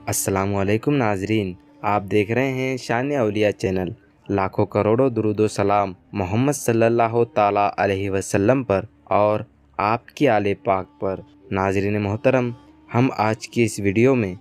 अस्सलाम वालेकुम नाजरीन, आप देख रहे हैं शान औलिया चैनल। लाखों करोड़ों दुरूद व सलाम मोहम्मद सल्लल्लाहु ताला अलैहि वसल्लम पर और आपकी आले पाक पर। नाजरीन मोहतरम, हम आज की इस वीडियो में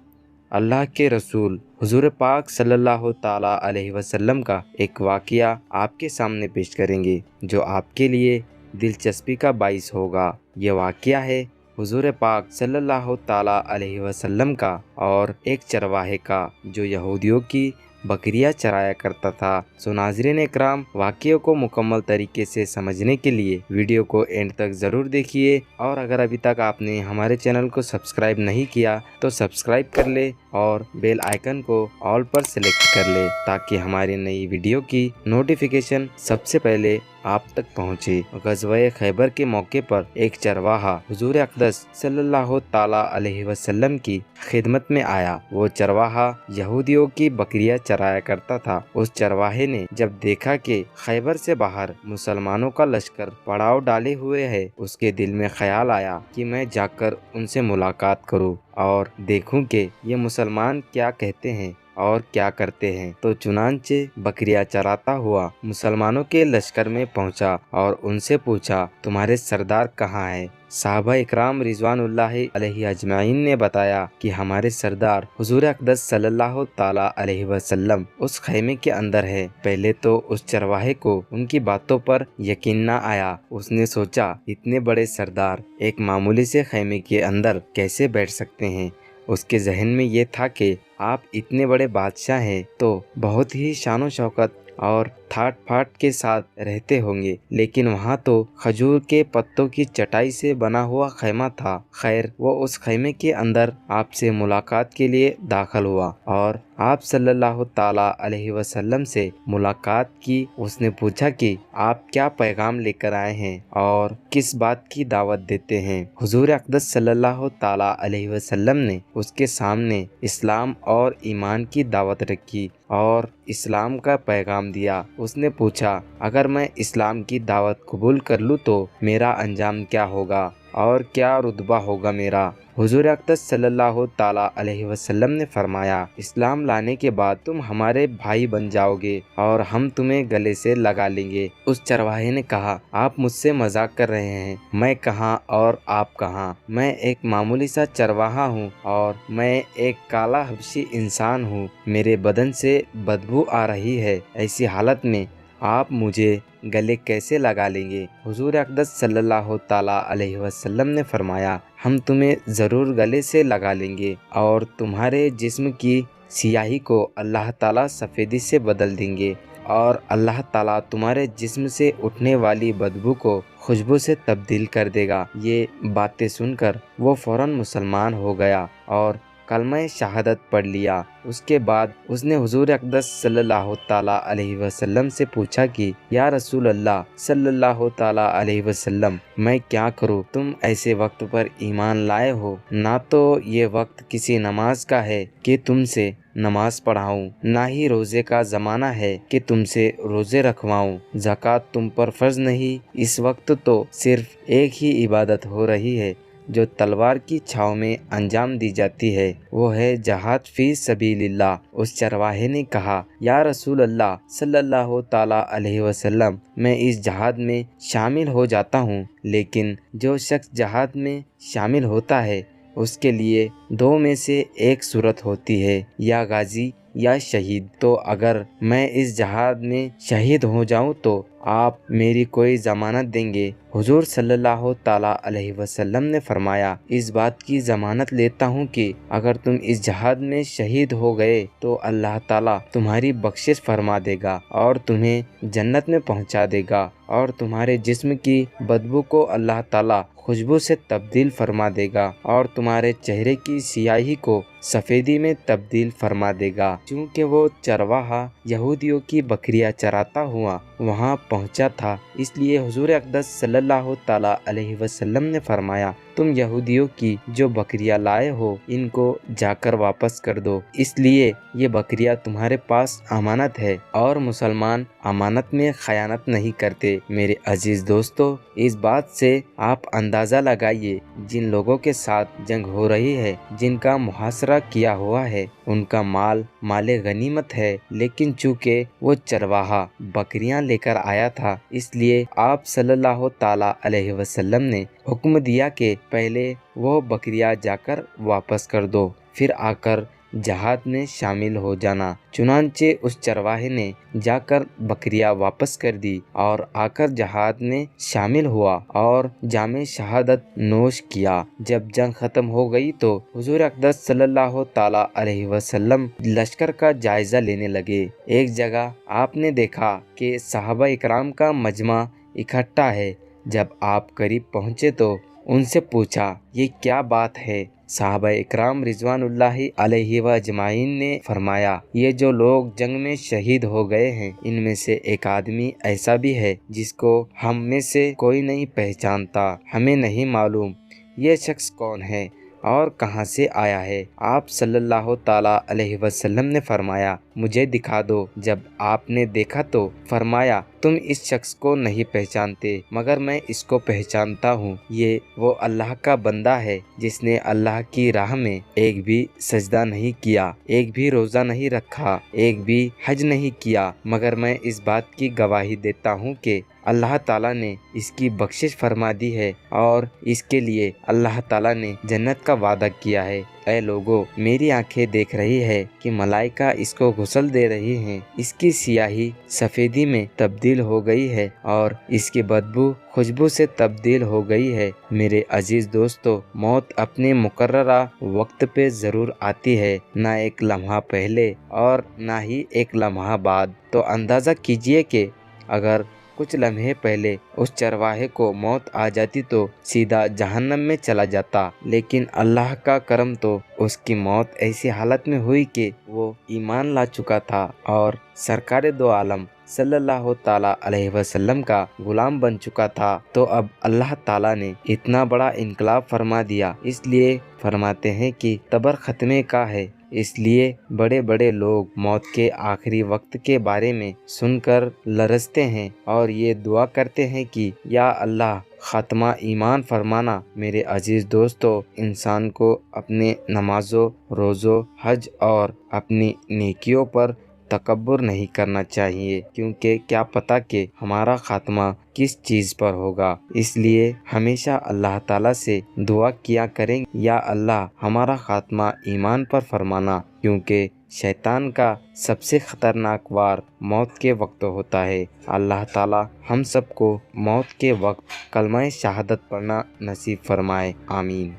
अल्लाह के रसूल हुजूर पाक सल्लल्लाहु ताला अलैहि वसल्लम का एक वाक़या आपके सामने पेश करेंगे जो आपके लिए दिलचस्पी का बाइस होगा। ये वाक़या है हुजूर पाक सल्लल्लाहु ताला अलैहि वसल्लम का और एक चरवाहे का जो यहूदियों की बकरियां चराया करता था। सो नाज़रीन इकराम, वाक़ये को मुकम्मल तरीके से समझने के लिए वीडियो को एंड तक ज़रूर देखिए, और अगर अभी तक आपने हमारे चैनल को सब्सक्राइब नहीं किया तो सब्सक्राइब कर ले और बेल आइकन को ऑल पर सेलेक्ट कर ले ताकि हमारी नई वीडियो की नोटिफिकेशन सबसे पहले आप तक पहुँचे। ग़ज़वा खैबर के मौके पर एक चरवाहा हुजूर अक़दस सल्लल्लाहु ताला अलैहि वसल्लम की खिदमत में आया। वो चरवाहा यहूदियों की बकरियां चराया करता था। उस चरवाहे ने जब देखा कि खैबर से बाहर मुसलमानों का लश्कर पड़ाव डाले हुए है, उसके दिल में ख्याल आया कि मैं जाकर उनसे मुलाकात करूं और देखूं कि ये मुसलमान क्या कहते हैं और क्या करते हैं। तो चुनांचे बकरियां चराता हुआ मुसलमानों के लश्कर में पहुंचा और उनसे पूछा, तुम्हारे सरदार कहाँ हैं? साहबा इकराम रिजवानुल्लाहि अलैहि अजमाइन ने बताया कि हमारे सरदार हुजूर अक़दस सल्लल्लाहु ताला अलैहि वसल्लम उस खैमे के अंदर है। पहले तो उस चरवाहे को उनकी बातों पर यकीन न आया। उसने सोचा, इतने बड़े सरदार एक मामूली से खैमे के अंदर कैसे बैठ सकते हैं। उसके जहन में ये था कि आप इतने बड़े बादशाह हैं तो बहुत ही शान शौकत और ठाट फाट के साथ रहते होंगे, लेकिन वहाँ तो खजूर के पत्तों की चटाई से बना हुआ खैमा था। खैर, वो उस खैमे के अंदर आपसे मुलाकात के लिए दाखिल हुआ और आप सल्लल्लाहु ताला अलैहि वसल्लम से मुलाकात की। उसने पूछा कि आप क्या पैगाम लेकर आए हैं और किस बात की दावत देते हैं। हुजूर अक़दस सल्लल्लाहु ताला अलैहि वसल्लम ने उसके सामने इस्लाम और ईमान की दावत रखी और इस्लाम का पैगाम दिया। उसने पूछा, अगर मैं इस्लाम की दावत कबूल कर लूँ तो मेरा अंजाम क्या होगा और क्या रुतबा होगा मेरा। हुजूर अक़दस सल्लल्लाहु ताला अलैहि वसल्लम ने फरमाया, इस्लाम लाने के बाद तुम हमारे भाई बन जाओगे और हम तुम्हें गले से लगा लेंगे। उस चरवाहे ने कहा, आप मुझसे मजाक कर रहे हैं, मैं कहाँ और आप कहाँ। मैं एक मामूली सा चरवाहा हूँ और मैं एक काला हबशी इंसान हूँ। मेरे बदन से बदबू आ रही है। ऐसी हालत में आप मुझे गले कैसे लगा लेंगे। हुजूर अक़दस सल्लल्लाहु ताला अलैहि वसल्लम ने फरमाया, हम तुम्हें ज़रूर गले से लगा लेंगे और तुम्हारे जिस्म की सियाही को अल्लाह ताला सफ़ेदी से बदल देंगे और अल्लाह ताला तुम्हारे जिस्म से उठने वाली बदबू को खुशबू से तब्दील कर देगा। ये बातें सुनकर वो फ़ौरन मुसलमान हो गया और कलमा शहादत पढ़ लिया। उसके बाद उसने हुजूर अक़दस सल्लल्लाहु ताला अलैहि वसल्लम से पूछा कि या रसूल अल्लाह सल्लल्लाहु ताला अलैहि वसल्लम, मैं क्या करूँ? तुम ऐसे वक्त पर ईमान लाए हो, ना तो ये वक्त किसी नमाज का है कि तुमसे नमाज पढ़ाऊँ, ना ही रोज़े का ज़माना है कि तुमसे रोज़े रखवाऊँ। ज़कात तुम पर फ़र्ज़ नहीं। इस वक्त तो सिर्फ एक ही इबादत हो रही है जो तलवार की छाव में अंजाम दी जाती है, वो है जहाद फी सबीलिल्लाह। उस चरवाहे ने कहा, या रसूल अल्लाह सल्लल्लाहु ताला अलैहि वसल्लम, मैं इस जहाद में शामिल हो जाता हूँ, लेकिन जो शख्स जहाद में शामिल होता है उसके लिए दो में से एक सूरत होती है, या गाजी या शहीद। तो अगर मैं इस जहाद में शहीद हो जाऊं तो आप मेरी कोई ज़मानत देंगे? हुजूर सल्लल्लाहु ताला अलैहि वसल्लम ने फरमाया, इस बात की ज़मानत लेता हूँ कि अगर तुम इस जहाद में शहीद हो गए तो अल्लाह ताला तुम्हारी बख्शिश फरमा देगा और तुम्हें जन्नत में पहुँचा देगा और तुम्हारे जिस्म की बदबू को अल्लाह ताला खुशबू से तब्दील फरमा देगा और तुम्हारे चेहरे की सियाही को सफ़ेदी में तब्दील फरमा देगा। चूँकि वो चरवाहा यहूदियों की बकरियां चराता हुआ वहाँ पहुँचा था, इसलिए हुजूर अक़दस सल्लल्लाहु ताला अलैहि वसल्लम ने फरमाया, तुम यहूदियों की जो बकरियां लाए हो इनको जाकर वापस कर दो, इसलिए ये बकरियां तुम्हारे पास अमानत है और मुसलमान अमानत में खयानत नहीं करते। मेरे अजीज दोस्तों, इस बात से आप अंदाज़ा लगाइए जिन लोगों के साथ जंग हो रही है, जिनका मुहासरा تذکرہ کیا ہوا ہے ان کا مال مال غنیمت ہے، لیکن چونکہ وہ چرواہا بکریاں لے کر آیا تھا، اس لیے آپ صلی اللہ تعالیٰ علیہ وسلم نے حکم دیا کہ پہلے وہ بکریاں جا کر واپس کر دو، پھر آ کر جہاد میں شامل ہو جانا۔ چنانچہ اس چرواہے نے جا کر بکریاں واپس کر دی اور آ کر جہاد میں شامل ہوا اور جام شہادت نوش کیا۔ جب جنگ ختم ہو گئی تو حضور اقدس صلی اللہ تعالیٰ علیہ وسلم لشکر کا جائزہ لینے لگے۔ ایک جگہ آپ نے دیکھا کہ صحابہ اکرام کا مجمع اکٹھا ہے۔ جب آپ قریب پہنچے تو ان سے پوچھا، یہ کیا بات ہے؟ صحابہ اکرام رضوان اللہ علیہ و اجمعین نے فرمایا، یہ جو لوگ جنگ میں شہید ہو گئے ہیں، ان میں سے ایک آدمی ایسا بھی ہے جس کو ہم میں سے کوئی نہیں پہچانتا۔ ہمیں نہیں معلوم یہ شخص کون ہے اور کہاں سے آیا ہے۔ آپ صلی اللہ تعالیٰ علیہ وسلم نے فرمایا، مجھے دکھا دو۔ جب آپ نے دیکھا تو فرمایا، تم اس شخص کو نہیں پہچانتے مگر میں اس کو پہچانتا ہوں۔ یہ وہ اللہ کا بندہ ہے جس نے اللہ کی راہ میں ایک بھی سجدہ نہیں کیا، ایک بھی روزہ نہیں رکھا، ایک بھی حج نہیں کیا، مگر میں اس بات کی گواہی دیتا ہوں کہ اللہ تعالیٰ نے اس کی بخشش فرما دی ہے اور اس کے لیے اللہ تعالیٰ نے جنت کا وعدہ کیا ہے۔ اے لوگو، میری آنکھیں دیکھ رہی ہے کہ ملائکہ اس کو غسل دے رہی ہیں، اس کی سیاہی سفیدی میں تبدیل ہو گئی ہے اور اس کی بدبو خوشبو سے تبدیل ہو گئی ہے۔ میرے عزیز دوستو، موت اپنے مقررہ وقت پہ ضرور آتی ہے، نہ ایک لمحہ پہلے اور نہ ہی ایک لمحہ بعد۔ تو اندازہ کیجئے کہ اگر کچھ لمحے پہلے اس چرواہے کو موت آ جاتی تو سیدھا جہنم میں چلا جاتا، لیکن اللہ کا کرم تو اس کی موت ایسی حالت میں ہوئی کہ وہ ایمان لا چکا تھا اور سرکار دو عالم صلی اللہ تعالیٰ علیہ وسلم کا غلام بن چکا تھا۔ تو اب اللہ تعالیٰ نے اتنا بڑا انقلاب فرما دیا، اس لیے فرماتے ہیں کہ تبر ختمے کا ہے۔ اس لیے بڑے بڑے لوگ موت کے آخری وقت کے بارے میں سن کر لرزتے ہیں اور یہ دعا کرتے ہیں کہ یا اللہ خاتمہ ایمان فرمانا۔ میرے عزیز دوستو، انسان کو اپنے نمازوں، روزوں، حج اور اپنی نیکیوں پر تکبر نہیں کرنا چاہیے، کیونکہ کیا پتہ کہ ہمارا خاتمہ کس چیز پر ہوگا۔ اس لیے ہمیشہ اللہ تعالیٰ سے دعا کیا کریں، یا اللہ ہمارا خاتمہ ایمان پر فرمانا، کیونکہ شیطان کا سب سے خطرناک وار موت کے وقت ہوتا ہے۔ اللہ تعالیٰ ہم سب کو موت کے وقت کلمہ شہادت پڑھنا نصیب فرمائے، آمین۔